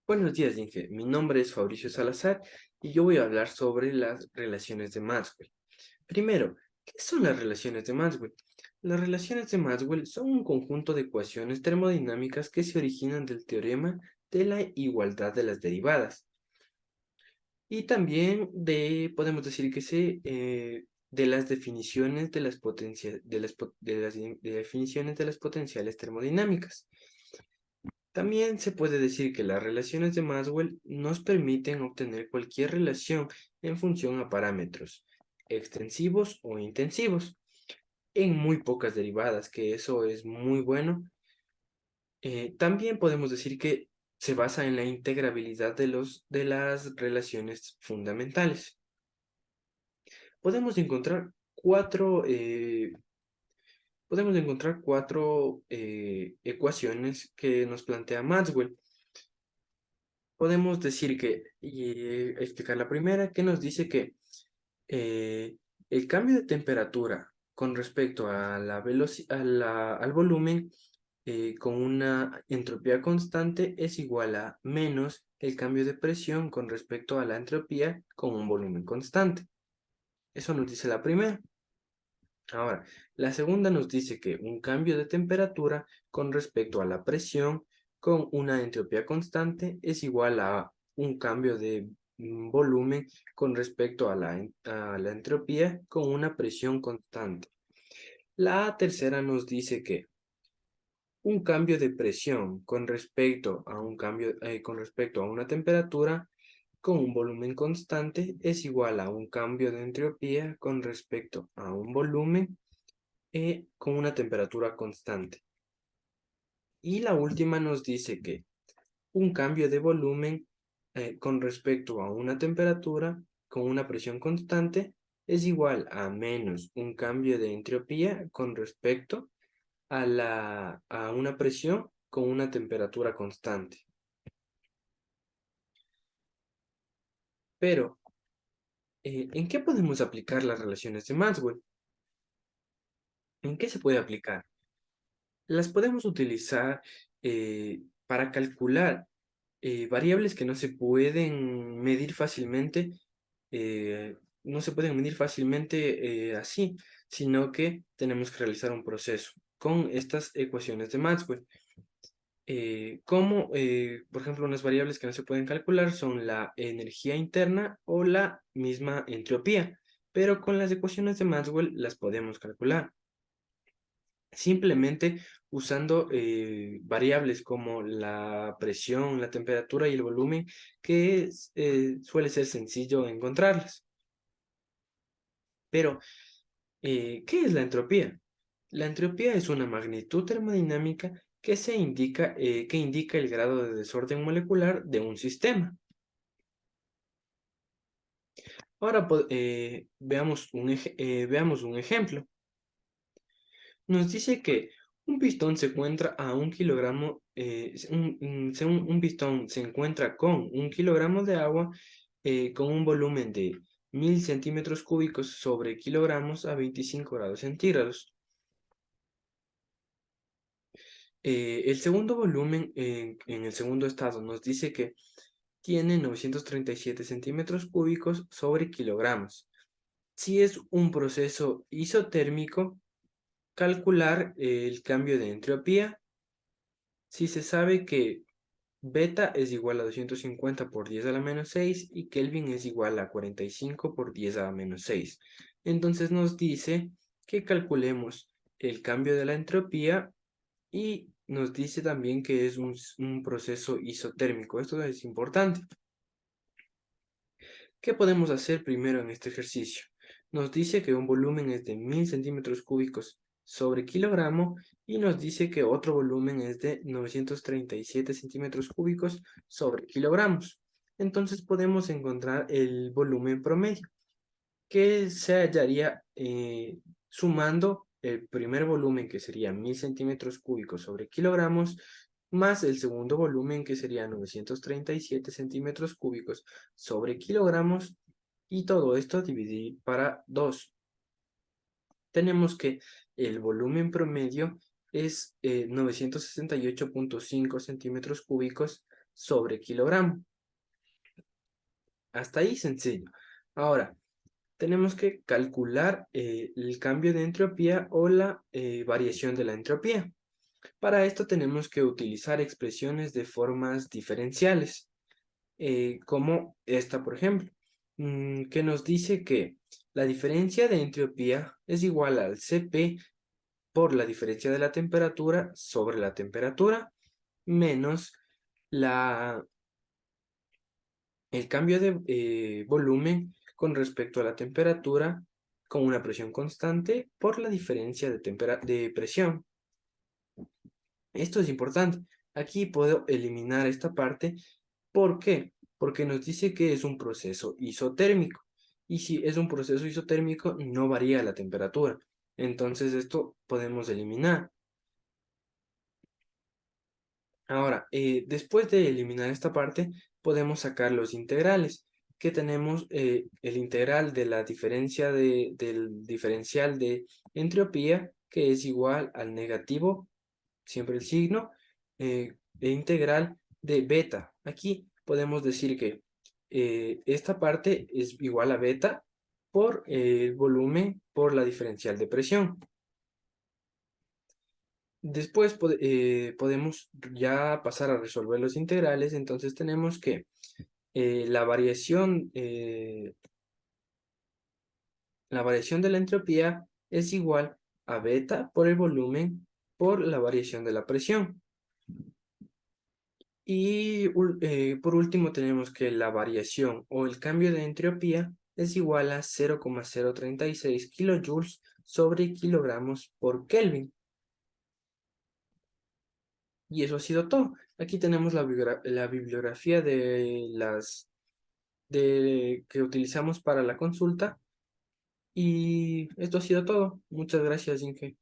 Buenos días, Inge. Mi nombre es Fabricio Salazar y yo voy a hablar sobre las relaciones de Maxwell. Primero, ¿qué son las relaciones de Maxwell? Las relaciones de Maxwell son un conjunto de ecuaciones termodinámicas que se originan del teorema de la igualdad de las derivadas. Y también podemos decir que de las definiciones de las definiciones de las potenciales termodinámicas. También se puede decir que las relaciones de Maxwell nos permiten obtener cualquier relación en función a parámetros extensivos o intensivos, en muy pocas derivadas, que eso es muy bueno. También podemos decir que se basa en la integrabilidad de las relaciones fundamentales. Podemos encontrar cuatro, eh, ecuaciones que nos plantea Maxwell. Podemos decir explicar la primera, que nos dice que eh, el cambio de temperatura con respecto a al volumen con una entropía constante es igual a menos el cambio de presión con respecto a la entropía con un volumen constante. Eso nos dice la primera. Ahora, la segunda nos dice que un cambio de temperatura con respecto a la presión con una entropía constante es igual a un cambio de volumen con respecto a a la entropía con una presión constante. La tercera nos dice que un cambio de presión con respecto a con respecto a una temperatura con un volumen constante es igual a un cambio de entropía con respecto a un volumen con una temperatura constante. Y la última nos dice que un cambio de volumen con respecto a una temperatura con una presión constante es igual a menos un cambio de entropía con respecto a a una presión con una temperatura constante. Pero, ¿en qué podemos aplicar las relaciones de Maxwell? ¿En qué se puede aplicar? Las podemos utilizar para calcular variables que no se pueden medir fácilmente, no se pueden medir fácilmente así, sino que tenemos que realizar un proceso con estas ecuaciones de Maxwell. Por ejemplo, unas variables que no se pueden calcular son la energía interna o la misma entropía, pero con las ecuaciones de Maxwell las podemos calcular simplemente usando variables como la presión, la temperatura y el volumen, suele ser sencillo encontrarlas. Pero, ¿qué es la entropía? La entropía es una magnitud termodinámica que indica el grado de desorden molecular de un sistema. Ahora veamos un ejemplo. Nos dice que un pistón se encuentra a un kilogramo, un pistón se encuentra con un kilogramo de agua con un volumen de 1000 centímetros cúbicos sobre kilogramos a 25 grados centígrados. El segundo volumen en el segundo estado nos dice que tiene 937 centímetros cúbicos sobre kilogramos. Si es un proceso isotérmico, calcular el cambio de entropía. Si se sabe que beta es igual a 250 por 10 a la menos 6 y Kelvin es igual a 45 por 10 a la menos 6. Entonces nos dice que calculemos el cambio de la entropía y nos dice también que es un proceso isotérmico. Esto es importante. ¿Qué podemos hacer primero en este ejercicio? Nos dice que un volumen es de 1000 centímetros cúbicos sobre kilogramo y nos dice que otro volumen es de 937 centímetros cúbicos sobre kilogramos. Entonces podemos encontrar el volumen promedio, que se hallaría sumando el primer volumen, que sería 1000 centímetros cúbicos sobre kilogramos, más el segundo volumen, que sería 937 centímetros cúbicos sobre kilogramos, y todo esto dividir para 2. Tenemos que el volumen promedio es 968,5 centímetros cúbicos sobre kilogramo. Hasta ahí sencillo. Ahora, tenemos que calcular el cambio de entropía o la variación de la entropía. Para esto tenemos que utilizar expresiones de formas diferenciales, como esta, por ejemplo, que nos dice que la diferencia de entropía es igual al Cp por la diferencia de la temperatura sobre la temperatura menos el cambio de volumen con respecto a la temperatura con una presión constante por la diferencia de presión. Esto es importante. Aquí puedo eliminar esta parte. ¿Por qué? Porque nos dice que es un proceso isotérmico. Y si es un proceso isotérmico, no varía la temperatura. Entonces esto podemos eliminar. Ahora, después de eliminar esta parte, podemos sacar los integrales, que tenemos el integral de la diferencia del diferencial de entropía, que es igual al negativo, siempre el signo, e integral de beta. Aquí podemos decir que esta parte es igual a beta por el volumen por la diferencial de presión. Después podemos ya pasar a resolver los integrales, entonces tenemos que la variación de la entropía es igual a beta por el volumen por la variación de la presión. Y por último tenemos que la variación o el cambio de entropía es igual a 0,036 kilojoules sobre kilogramos por Kelvin. Y eso ha sido todo. Aquí tenemos la bibliografía que utilizamos para la consulta. Y esto ha sido todo. Muchas gracias, Inge.